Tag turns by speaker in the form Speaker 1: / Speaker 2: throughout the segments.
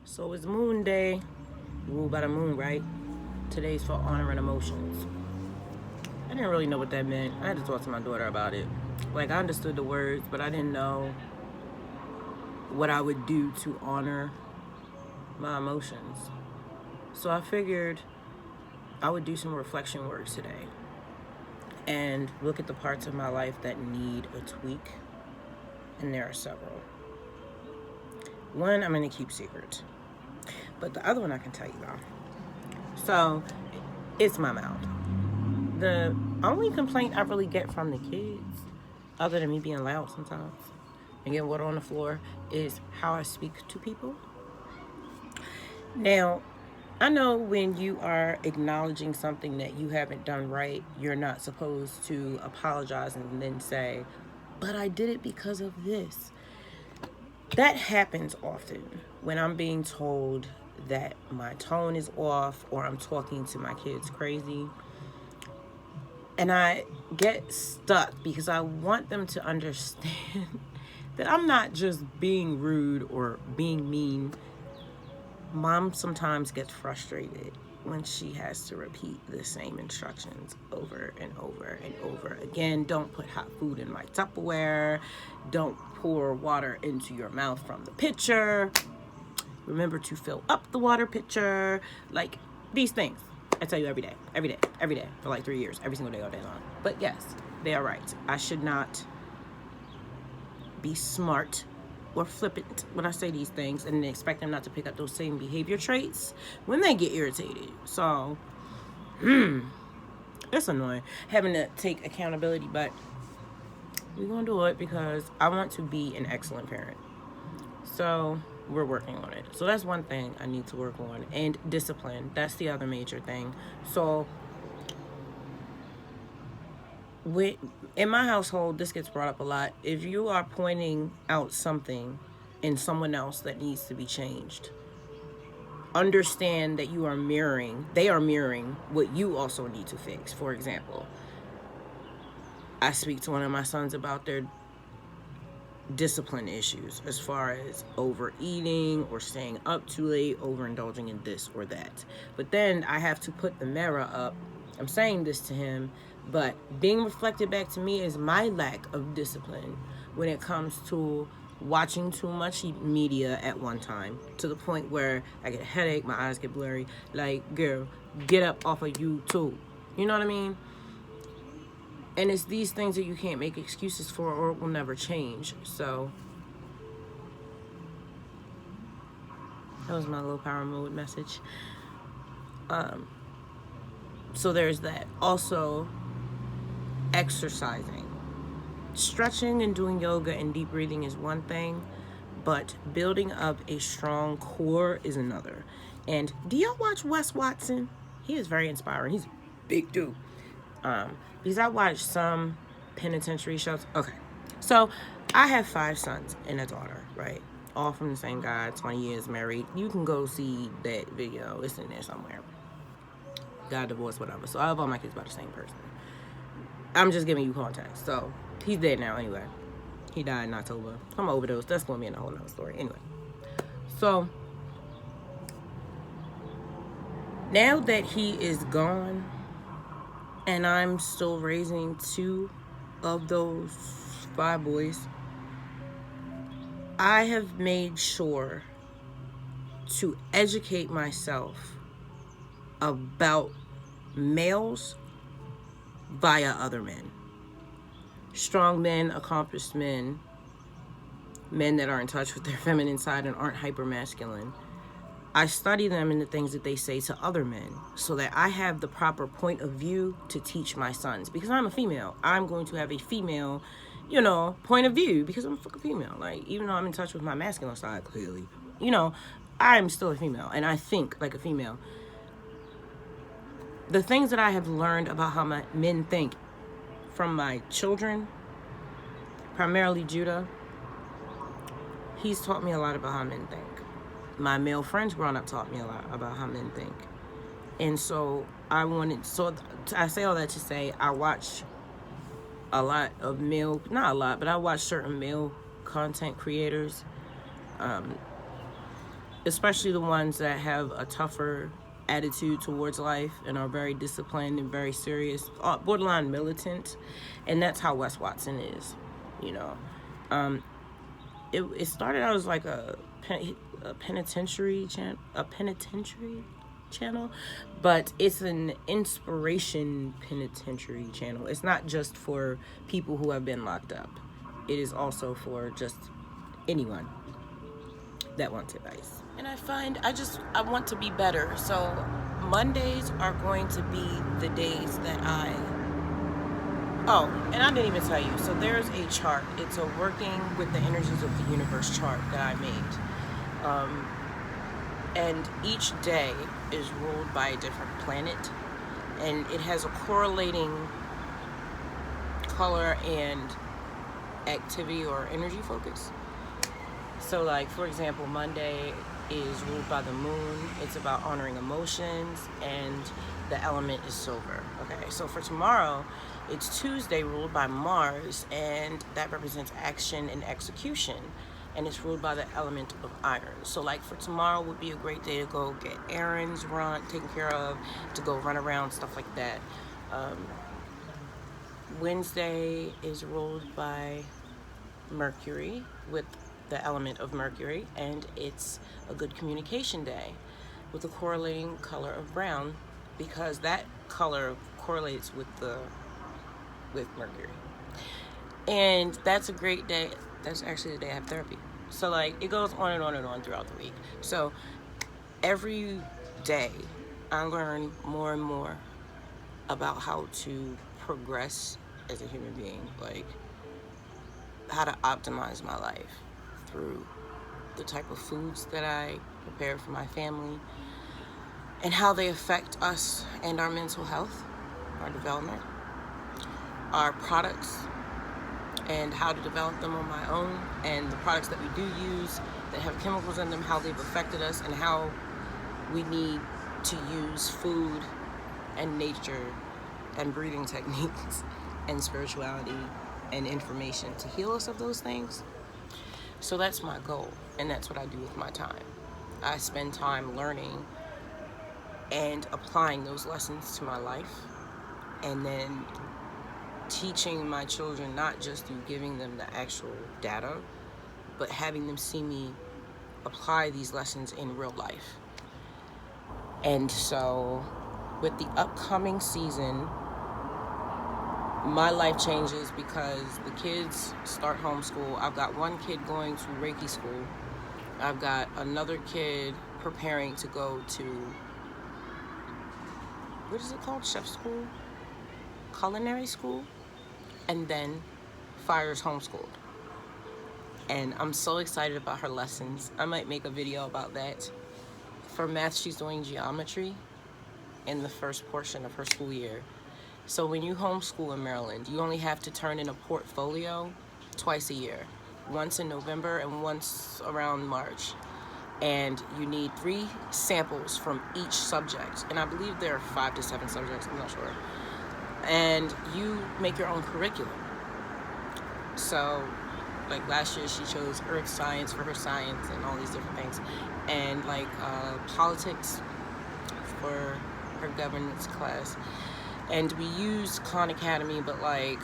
Speaker 1: So it's Moon Day, ruled by the moon, right? Today's for honoring emotions. I didn't really know what that meant. I had to talk to my daughter about it. Like, I understood the words, but I didn't know what I would do to honor my emotions. So I figured I would do some reflection work today and look at the parts of my life that need a tweak. And there are several. One I'm going to keep secret, but the other one I can tell you about. So it's my mouth. The only complaint I really get from the kids, other than me being loud sometimes and getting water on the floor, is how I speak to people. Now, I know when you are acknowledging something that you haven't done right, you're not supposed to apologize and then say, but I did it because of this. That happens often when I'm being told that my tone is off or I'm talking to my kids crazy. And I get stuck because I want them to understand that I'm not just being rude or being mean. Mom sometimes gets frustrated when she has to repeat the same instructions over and over and over again. Don't put hot food in my Tupperware. Don't pour water into your mouth from the pitcher. Remember to fill up the water pitcher. Like, these things. I tell you every day, for like 3 years, every single day, all day long. But yes, they are right. I should not be smart or flippant when I say these things and expect them not to pick up those same behavior traits when they get irritated. So, it's annoying having to take accountability, but we're going to do it because I want to be an excellent parent. So we're working on it. So that's one thing I need to work on. And discipline. That's the other major thing. So in my household, this gets brought up a lot. If you are pointing out something in someone else that needs to be changed, understand that they are mirroring what you also need to fix. For example, I speak to one of my sons about their discipline issues as far as overeating or staying up too late, overindulging in this or that. But then I have to put the mirror up. I'm saying this to him, but being reflected back to me is my lack of discipline when it comes to watching too much media at one time, to the point where I get a headache, my eyes get blurry. Like, girl, get up off of YouTube. You know what I mean? And it's these things that you can't make excuses for or it will never change. So that was my low power mode message. So there's that. Also, exercising. Stretching and doing yoga and deep breathing is one thing, but building up a strong core is another. And do y'all watch Wes Watson? He is very inspiring. He's a big dude. Because I watched some penitentiary shows. Okay. So I have 5 sons and a daughter, right? All from the same guy, 20 years married. You can go see that video. It's in there somewhere. Got divorced, whatever. So I have all my kids by the same person. I'm just giving you context. So he's dead now anyway. He died in October from overdose. That's going to be in a whole other story. Anyway. So now that he is gone, and I'm still raising 2 of those 5 boys, I have made sure to educate myself about males via other men. Strong men, accomplished men, men that are in touch with their feminine side and aren't hyper-masculine. I study them in the things that they say to other men so that I have the proper point of view to teach my sons. Because I'm a female, I'm going to have a female, point of view because I'm a fucking female. Like, even though I'm in touch with my masculine side, clearly, I'm still a female and I think like a female. The things that I have learned about how my men think from my children, primarily Judah, he's taught me a lot about how men think. My male friends growing up taught me a lot about how men think. And so I say all that to say I watch a lot of not a lot, but I watch certain male content creators especially the ones that have a tougher attitude towards life and are very disciplined and very serious, borderline militant, and that's how Wes Watson is. You know, it started out as like a penitentiary channel, but it's an inspiration penitentiary channel. It's not just for people who have been locked up. It is also for just anyone that wants advice. And I find I want to be better. So Mondays are going to be the days that oh, and I didn't even tell you. So there's a chart. It's a working with the energies of the universe chart that I made. And each day is ruled by a different planet. And it has a correlating color and activity or energy focus. So like, for example, Monday is ruled by the moon. It's about honoring emotions, and the element is silver. Okay, so for tomorrow, it's Tuesday, ruled by Mars, and that represents action and execution, and it's ruled by the element of iron. So like for tomorrow would be a great day to go get errands taken care of, to go run around, stuff like that. Wednesday is ruled by Mercury with the element of Mercury, and it's a good communication day with the correlating color of brown, because that color correlates with Mercury. And that's a great day. That's actually the day I have therapy. So like it goes on and on and on throughout the week. So every day I learn more and more about how to progress as a human being, like how to optimize my life through the type of foods that I prepare for my family and how they affect us and our mental health, our development, our products, and how to develop them on my own, and the products that we do use that have chemicals in them, how they've affected us, and how we need to use food and nature and breathing techniques and spirituality and information to heal us of those things. So that's my goal, and that's what I do with my time. I spend time learning and applying those lessons to my life, and then teaching my children, not just through giving them the actual data, but having them see me apply these lessons in real life. And so with the upcoming season, my life changes because the kids start homeschool. I've got one kid going to Reiki school. I've got another kid preparing to go to, what is it called? Chef school? Culinary school? And then Fire's homeschooled. And I'm so excited about her lessons. I might make a video about that. For math, she's doing geometry in the first portion of her school year. So when you homeschool in Maryland, you only have to turn in a portfolio twice a year. Once in November and once around March. And you need 3 samples from each subject. And I believe there are 5 to 7 subjects, I'm not sure. And you make your own curriculum. So like last year she chose earth science for her science and all these different things. And like politics for her governance class. And we use Khan Academy, but like,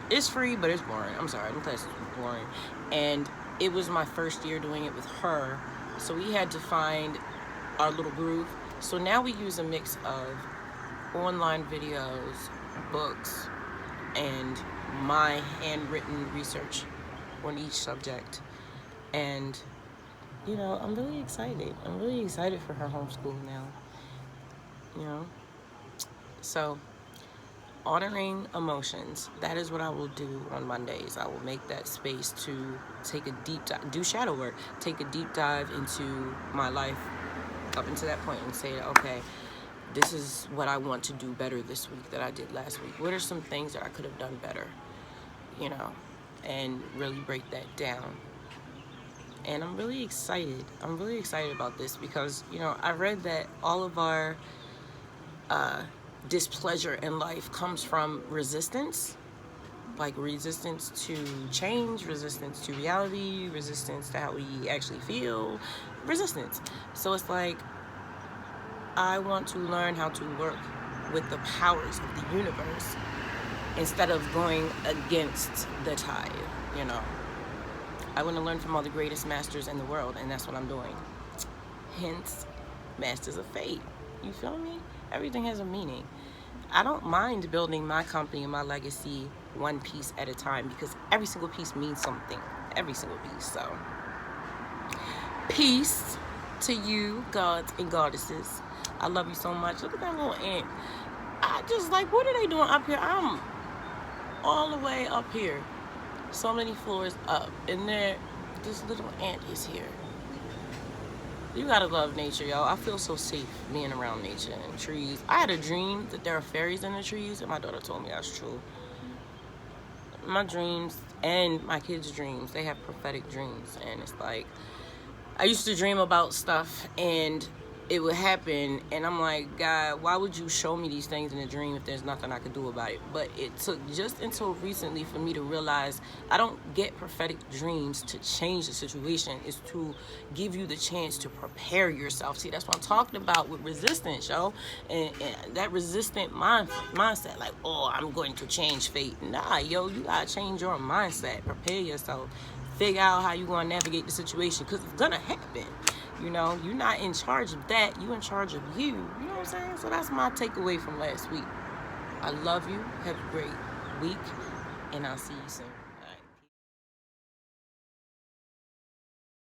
Speaker 1: it's free, but it's boring. I'm sorry, the class is boring. And it was my first year doing it with her, so we had to find our little groove. So now we use a mix of online videos, books, and my handwritten research on each subject. And, you know, I'm really excited. I'm really excited for her homeschool now, you know? So, honoring emotions, that is what I will do on Mondays. I will make that space to take a deep dive, do shadow work, take a deep dive into my life up until that point and say, okay, this is what I want to do better this week that I did last week. What are some things that I could have done better, you know, and really break that down. And I'm really excited. I'm really excited about this because, you know, I read that all of our displeasure in life comes from resistance. like resistance to change, resistance to reality, resistance to how we actually feel, resistance. So it's like, I want to learn how to work with the powers of the universe instead of going against the tide, you know. I want to learn from all the greatest masters in the world, and that's what I'm doing. Hence, Masters of Fate. You feel me? Everything has a meaning. I don't mind building my company and my legacy one piece at a time, because every single piece means something. Every single piece. So, peace to you, gods and goddesses. I love you so much. Look at that little ant. I just like, what are they doing up here? I'm all the way up here. So many floors up. And there, this little ant is here. You gotta love nature, y'all. I feel so safe being around nature and trees. I had a dream that there are fairies in the trees, and my daughter told me that's true. My dreams and my kids' dreams, they have prophetic dreams. And it's like, I used to dream about stuff, and it would happen, and I'm like, God, why would you show me these things in a dream if there's nothing I could do about it? But it took just until recently for me to realize I don't get prophetic dreams to change the situation. It's to give you the chance to prepare yourself. See, that's what I'm talking about with resistance, yo. And that resistant mindset, like, oh, I'm going to change fate. Nah, yo, you gotta change your mindset. Prepare yourself. Figure out how you're going to navigate the situation, because it's going to happen. You know, you're not in charge of that. You're in charge of you. You know what I'm saying? So that's my takeaway from last week. I love you. Have a great week. And I'll see you soon.